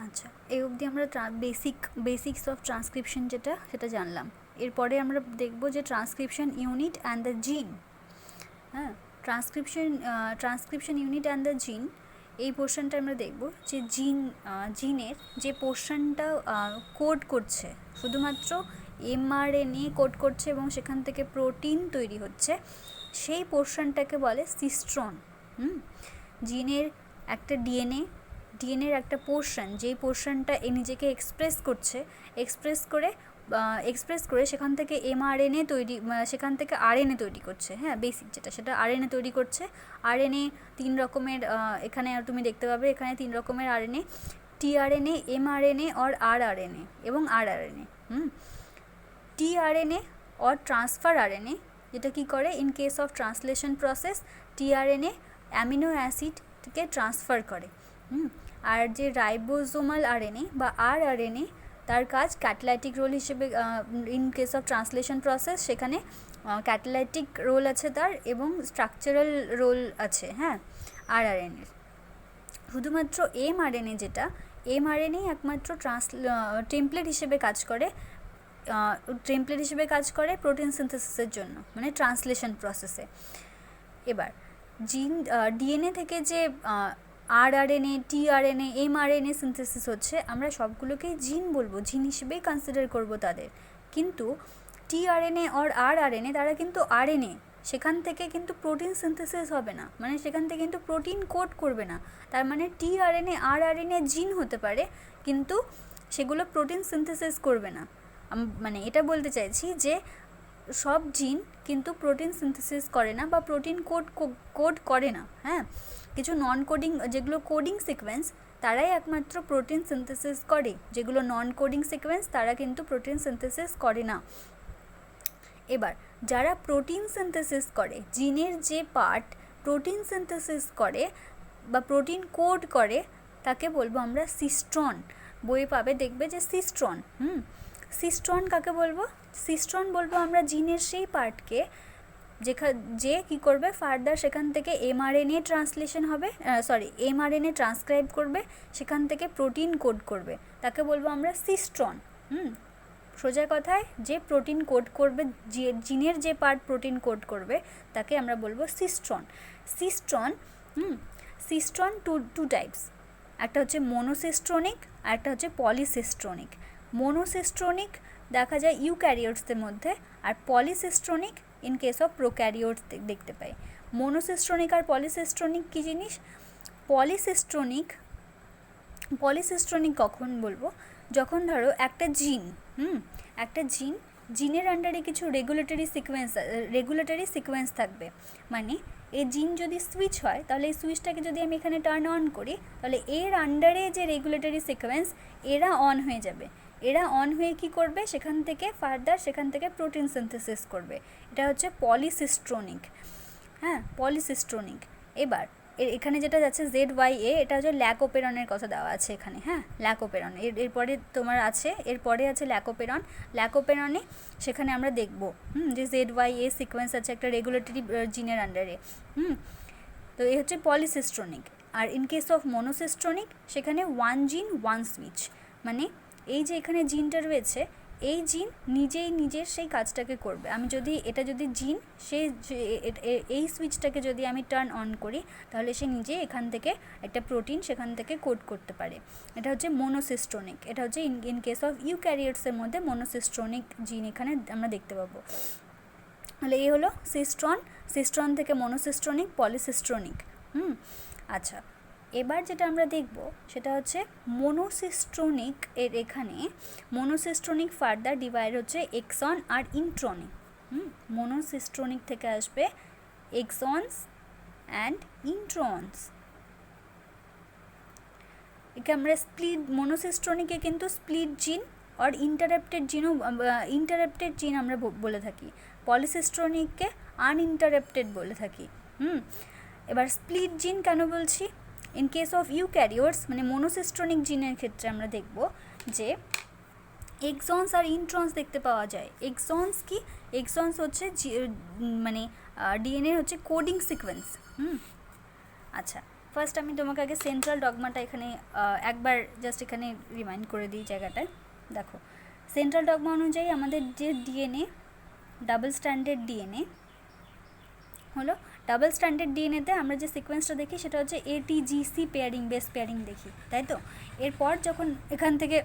আচ্ছা, এই অবধি আমরা বেসিক্স অফ ট্রান্সক্রিপশন সেটা জানলাম। এরপরে আমরা দেখব যে ট্রান্সক্রিপশন ইউনিট অ্যান্ড দ্য জিন। হ্যাঁ, ট্রান্সক্রিপশন ইউনিট অ্যান্ড দ্য জিন, এই পোর্শনটা আমরা দেখব যে জিনের যে পোর্শনটা কোড করছে, শুধুমাত্র এমআরএনএ কোড করছে এবং সেখান থেকে প্রোটিন তৈরি হচ্ছে, সেই পোর্শনটাকে বলে সিস্ট্রন। জিনের একটা ডিএনএর একটা পোর্শন, যেই পোর্শনটা নিজেকে এক্সপ্রেস করে সেখান থেকে এমআরএনএ তৈরি, সেখান থেকে আরএনএ তৈরি করছে। হ্যাঁ, বেসিক যেটা সেটা আরএনএ তৈরি করছে। আরএনএ 3 রকমের, এখানে তুমি দেখতে পাবে এখানে 3 রকমের আরএনএ: টিআরএনএ, এমআরএনএ और আরআরএনএ এবং আরআরএনএ। টিআরএনএ और ট্রান্সফার আরএনএ, যেটা কি করে, in case of translation process tRNA amino অ্যাসিডকে ট্রান্সফার করে। আর যে রাইবোজোমাল আরএনএ বা আরআরএনএ, তার কাজ ক্যাটালাইটিক রোল হিসেবে, in case of translation process সেখানে ক্যাটালাইটিক রোল আছে তার, এবং স্ট্রাকচারাল রোল আছে। হ্যাঁ, আরআরএনএর শুধুমাত্র এমআরএনএ, যেটা এমআরএনএ একমাত্র টেমপ্লেট হিসেবে কাজ করে প্রোটিন সিনথেসিসের জন্য, মানে ট্রান্সলেশন প্রসেসে। এবার ডিএনএ থেকে যে আরআরএনএ, টিআরএনএ, এমআরএনএ সিনথেসিস হচ্ছে, আমরা সবগুলোকেই জিন বলবো, জিন হিসেবেই কনসিডার করব তাদের। কিন্তু টিআরএনএ আর আরআরএনএ তারা কিন্তু আরএনএ, সেখান থেকে কিন্তু প্রোটিন সিনথেসিস হবে না, মানে সেখান থেকে কিন্তু প্রোটিন কোড করবে না। তার মানে টিআরএনএ আরআরএনএ জিন হতে পারে, কিন্তু সেগুলো প্রোটিন সিনথেসিস করবে না। মানে এটা বলতে চাইছি যে সব জিন কিন্তু প্রোটিন সিনথেসিস করে না বা প্রোটিন কোড করে না। হ্যাঁ, কিছু নন কোডিং, যেগুলো কোডিং সিকোয়েন্স, তারাই একমাত্র প্রোটিন সিনথেসিস করে। যেগুলো নন কোডিং সিকোয়েন্স, তারা কিন্তু প্রোটিন সিনথেসিস করে না। এবার যারা প্রোটিন সিনথেসিস করে, জিনের যে পার্ট প্রোটিন সিনথেসিস করে বা প্রোটিন কোড করে, তাকে বলবো আমরা সিস্ট্রন। বইয়ে পাবে, দেখবে যে সিস্ট্রন। সিস্ট্রন কাকে বলবো? সিস্ট্রন বলবো আমরা জিনের সেই পার্টকে যে কী করবে, ফার্দার সেখান থেকে এমআরএনএ ট্রান্সলেশন হবে, এমআরএনএ ট্রান্সক্রাইব করবে, সেখান থেকে প্রোটিন কোড করবে, তাকে বলবো আমরা সিস্ট্রন। সোজা কথায় যে প্রোটিন কোড করবে, জিনের যে পার্ট প্রোটিন কোড করবে, তাকে আমরা বলবো সিস্ট্রন। সিস্ট্রন টু টাইপস, একটা হচ্ছে মোনোসিস্ট্রনিক আর একটা হচ্ছে পলিসিস্ট্রনিক। মোনোসিস্ট্রনিক দেখা যায় ইউক্যারিওটসদের মধ্যে, আর পলিসিস্ট্রনিক ইন কেস অফ প্রোক্যারিওটস দেখতে পাই। মোনোসিস্ট্রনিক আর পলিসিস্ট্রনিক কী জিনিস? পলিসিস্ট্রনিক কখন বলবো? যখন ধরো একটা জিনের আন্ডারে কিছু রেগুলেটরি সিকোয়েন্স থাকবে। মানে এই জিন যদি সুইচ হয়, তাহলে এই সুইচটাকে যদি আমি এখানে টার্ন অন করি, তাহলে এর আন্ডারে যে রেগুলেটরি সিকোয়েন্স, এরা অন হয়ে যাবে। এরা অন হয়ে কী করবে, সেখান থেকে প্রোটিন সিনথেসিস করবে। এটা হচ্ছে পলিসিস্ট্রনিক। হ্যাঁ, পলিসিস্ট্রনিক। এবার এখানে যেটা যাচ্ছে ZYA, এটা হচ্ছে ল্যাকোপেরনের কথা দেওয়া আছে এখানে। হ্যাঁ, ল্যাকোপেরন এরপরে তোমার আছে, এরপরে আছে ল্যাকোপেরনে সেখানে আমরা দেখব যে ZYA সিকোয়েন্স আছে একটা রেগুলেটরি জিনের আন্ডারে। তো এই হচ্ছে পলিসিস্ট্রনিক। আর ইন কেস অফ মোনোসিস্ট্রনিক, সেখানে 1 জিন 1 সুইচ, মানে এই যে এখানে জিনটা রয়েছে, এই জিন নিজের সেই কাজটাকে করবে। এটা যদি জিন, এই সুইচটাকে যদি আমি টার্ন অন করি, তাহলে সে নিজে এখান থেকে একটা প্রোটিন সেখান থেকে কোড করতে পারে। এটা হচ্ছে মোনোসিস্ট্রনিক। এটা হচ্ছে ইন কেস অফ ইউক্যারিওটসের মধ্যে মোনোসিস্ট্রনিক জিন এখানে আমরা দেখতে পাবো। তাহলে এই হলো সিস্ট্রন থেকে মোনোসিস্ট্রনিক, পলিসিস্ট্রনিক। আচ্ছা, এবার যেটা আমরা দেখব সেটা হচ্ছে মোনোসিস্ট্রনিক। এর এখানে মোনোসিস্ট্রনিক ফার্দার ডিভাইড হচ্ছে এক্সন আর ইন্ট্রনে। মোনোসিস্ট্রনিক থেকে আসবে এক্সনস অ্যান্ড ইন্ট্রনস। একে আমরা মোনোসিস্ট্রনিকে কিন্তু স্প্লিট জিন আর ইন্টারাপ্টেড জিন আমরা বলে থাকি। পলিসিস্ট্রনিককে আনইন্টারাপ্টেড বলে থাকি। এবার স্প্লিট জিন কেন বলছি? ইন কেস অফ ইউক্যারিওটস, মানে মোনোসিস্ট্রনিক জিনের ক্ষেত্রে আমরা দেখব যে এক্সনস আর ইন্ট্রনস দেখতে পাওয়া যায়। এক্সনস হচ্ছে মানে ডিএনএ হচ্ছে কোডিং সিকোয়েন্স। আচ্ছা, ফার্স্ট আমি তোমাকে আগে সেন্ট্রাল ডগমাটা এখানে একবার জাস্ট এখানে রিমাইন্ড করে দিই জায়গাটায়। দেখো, সেন্ট্রাল ডগমা অনুযায়ী আমাদের যে ডিএনএ ডাবল স্ট্যান্ডার্ড ডিএনএ হলো, ডাবল স্ট্যান্ডার্ড ডিএনএতে আমরা যে সিকোয়েন্সটা দেখি সেটা হচ্ছে ATGC পেয়ারিং, বেস পেয়ারিং দেখি, তাই তো? এরপর যখন এখান থেকে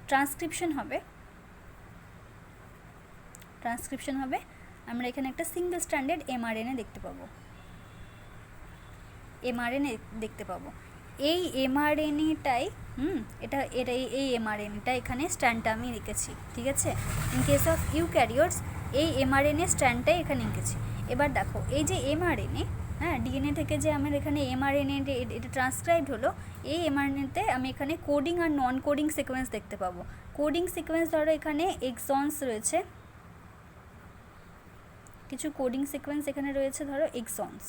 ট্রান্সক্রিপশন হবে আমরা এখানে একটা সিঙ্গেল স্ট্যান্ডার্ড mRNA দেখতে পাবো। এই mRNAটাই এই mRNAটা এখানে স্ট্র্যান্ডটা আমি রেখেছি, ঠিক আছে? ইন কেস অফ ইউক্যারিওটস এই mRNA স্ট্র্যান্ডটাই এখানে এঁকেছি। এবার দেখো, এই যে mRNA, হ্যাঁ, ডিএনএ থেকে যে আমার এখানে mRNA এটা ট্রান্সক্রাইবড হলো, এই mRNAতে আমি এখানে কোডিং আর নন কোডিং সিকোয়েন্স দেখতে পাবো। কোডিং সিকোয়েন্স ধরো এখানে এক্সনস রয়েছে, কিছু কোডিং সিকোয়েন্স এখানে রয়েছে, ধরো এক্সনস।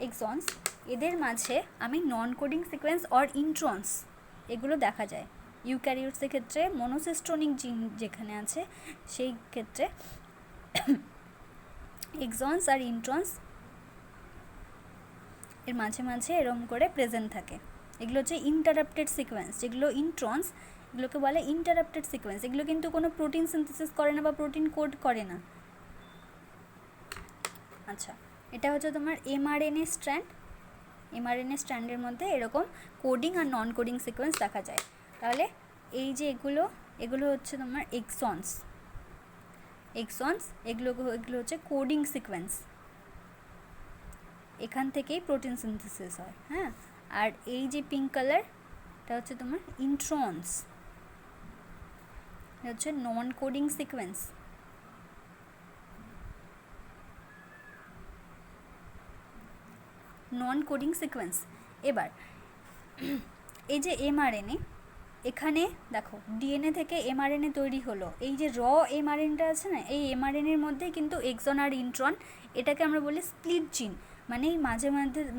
এক্সনস, এদের মাঝে আমি নন কোডিং সিকোয়েন্স অর ইন্ট্রন্স এগুলো দেখা যায়। ইউক্যারিওটসের ক্ষেত্রে মনোসিস্টোনিক জিন যেখানে আছে সেই ক্ষেত্রে এক্সনস আর ইন্ট্রন্স এর মাঝে মাঝে এরকম করে প্রেজেন্ট থাকে। এগুলো হচ্ছে ইন্টারাপ্টেড সিকোয়েন্স। যেগুলো ইন্ট্রন্স এগুলোকে বলে ইন্টারাপ্টেড সিকোয়েন্স। এগুলো কিন্তু কোনো প্রোটিন সিনথেসিস করে না বা প্রোটিন কোড করে না। আচ্ছা, এটা হচ্ছে তোমার mRNA স্ট্র্যান্ড। mRNA স্ট্র্যান্ডের মধ্যে এরকম কোডিং আর নন কোডিং সিকোয়েন্স দেখা যায়। তাহলে এই যে এগুলো হচ্ছে তোমার এক্সনস। এগুলো হচ্ছে কোডিং সিকোয়েন্স, এখান থেকেই প্রোটিন সিনথেসিস হয়, হ্যাঁ। আর এই যে পিঙ্ক কালার এটা হচ্ছে তোমার ইন্ট্রন্স, এটা হচ্ছে নন কোডিং সিকোয়েন্স। নন কোডিং সিকোয়েন্স। এবার এই যে mRNA, এখানে দেখো ডিএনএ থেকে mRNA তৈরি হলো, এই যে mRNAটা আছে না, এই mRNAর মধ্যে কিন্তু এক্সন আর ইন্ট্রন, এটাকে আমরা বলি স্প্লিট জিন। মানে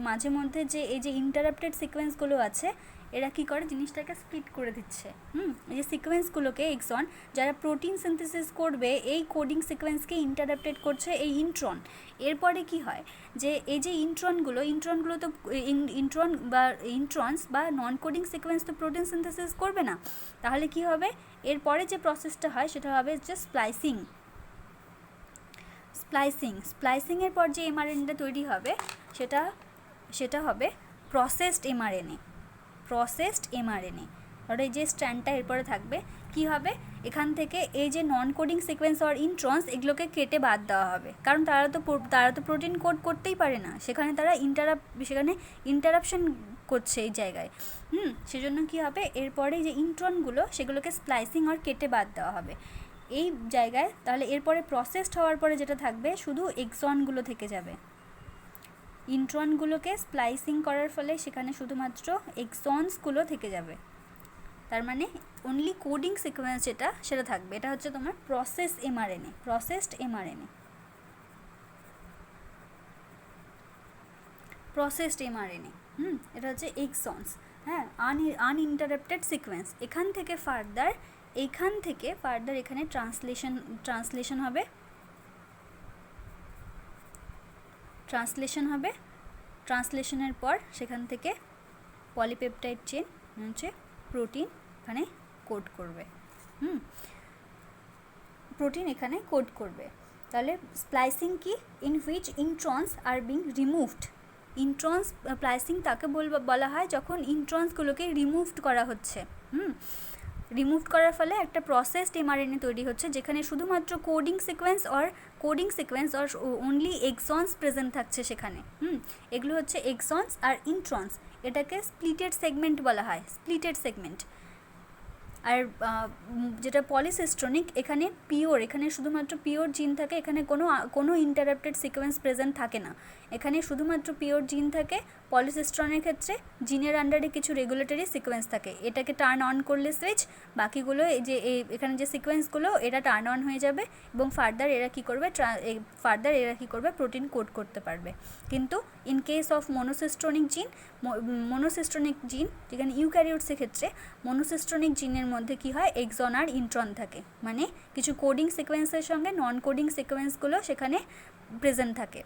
মাঝে মধ্যে যে এই যে ইন্টারাপ্টেড সিকোয়েন্সগুলো আছে এরা কী করে, জিনিসটাকে স্প্লিট করে দিচ্ছে। এই যে সিকোয়েন্সগুলোকে এক্সন যারা প্রোটিন সিনথেসিস করবে এই কোডিং সিকোয়েন্সকে ইন্টারাপ্টেড করছে এই ইন্ট্রন। এরপরে কি হয় যে এই যে ইন্ট্রনগুলো তো ইন্ট্রন্স বা নন কোডিং সিকোয়েন্স তো প্রোটিন সিনথেসিস করবে না। তাহলে কি হবে, এরপরে যে প্রসেসটা হয় সেটা হবে যে স্প্লাইসিংয়ের পর যে mRNAটা তৈরি হবে সেটা হবে প্রসেসড mRNA। আর এই যে স্ট্র্যান্ডটা এরপরে থাকবে, কি হবে, এখান থেকে এই যে নন কোডিং সিকোয়েন্স আর ইন্ট্রন্স এগুলোকে কেটে বাদ দেওয়া হবে, কারণ তারা তো প্রোটিন কোড করতেই পারে না, সেখানে ইন্টারাপশন করছে এই জায়গায়। সেজন্য কি হবে, এরপরে যে ইন্ট্রনগুলো সেগুলোকে স্প্লাইসিং আর কেটে বাদ দেওয়া হবে এই জায়গায়। তাহলে এরপরে প্রসেসড হওয়ার পরে যেটা থাকবে শুধু এক্সনগুলো থেকে যাবে। ইন্ট্রনগুলোকে স্প্লাইসিং করার ফলে সেখানে শুধুমাত্র এক্সনসগুলো থেকে যাবে। তার মানে অনলি কোডিং সিকোয়েন্স সেটা থাকবে। এটা হচ্ছে তোমার প্রসেসড mRNA। এটা হচ্ছে এক্সনস, হ্যাঁ, আনইন্টারাপ্টেড সিকোয়েন্স। এখান থেকে ফার্দার এখানে ট্রান্সলেশন হবে। ট্রান্সলেশনের পর সেখান থেকে পলিপেপটাইড চেন হচ্ছে প্রোটিন এখানে কোড করবে। তাহলে স্প্লাইসিং কি, in which introns are being removed. Introns splicing তাকে বলা হয় যখন ইন্ট্রন্সগুলোকে রিমুভড করা হচ্ছে। রিমুভ করার ফলে একটা প্রসেসড mRNA তৈরি হচ্ছে যেখানে শুধুমাত্র কোডিং সিকোয়েন্স আর অনলি এক্সনস প্রেজেন্ট থাকছে সেখানে। এগুলো হচ্ছে এক্সনস আর ইন্ট্রন্স। এটাকে স্প্লিটেড সেগমেন্ট বলা হয়, আর যেটা পলিসিস্ট্রনিক, এখানে শুধুমাত্র পিওর জিন থাকে, এখানে কোনো ইন্টারাপ্টেড সিকোয়েন্স প্রেজেন্ট থাকে না, এখানে শুধুমাত্র পিওর জিন থাকে। পলিসিস্ট্রনের ক্ষেত্রে জিনের আন্ডারে কিছু রেগুলেটরি সিকোয়েন্স থাকে, এটাকে টার্ন অন করলে সুইচ, বাকিগুলো এখানে যে সিকোয়েন্সগুলো এরা টার্ন অন হয়ে যাবে এবং ফার্দার এরা কী করবে প্রোটিন কোড করতে পারবে। কিন্তু ইন কেস অফ মনোসিস্টোনিক জিন যেখানে ইউক্যারিওটসের ক্ষেত্রে মনোসিস্টোনিক জিনের মধ্যে কি হয়, এক্সন আর ইন্ট্রন থাকে, মানে কিছু কোডিং সিকোয়েন্সের সঙ্গে নন কোডিং সিকোয়েন্সগুলো সেখানে প্রেজেন্ট থাকে।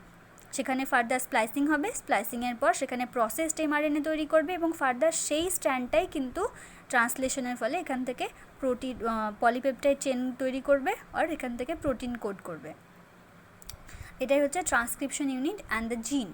সেখানে ফার্দার স্প্লাইসিং হবে, স্প্লাইসিংয়ের পর সেখানে প্রসেসড এমআরএনএ তৈরি করবে এবং ফার্দার সেই স্ট্র্যান্ডটাই কিন্তু ট্রান্সলেশনের ফলে এখান থেকে প্রোটিন পলিপেপটাইড চেন তৈরি করবে আর এখান থেকে প্রোটিন কোড করবে। এটাই হচ্ছে ট্রান্সক্রিপশন ইউনিট অ্যান্ড দ্য জিন।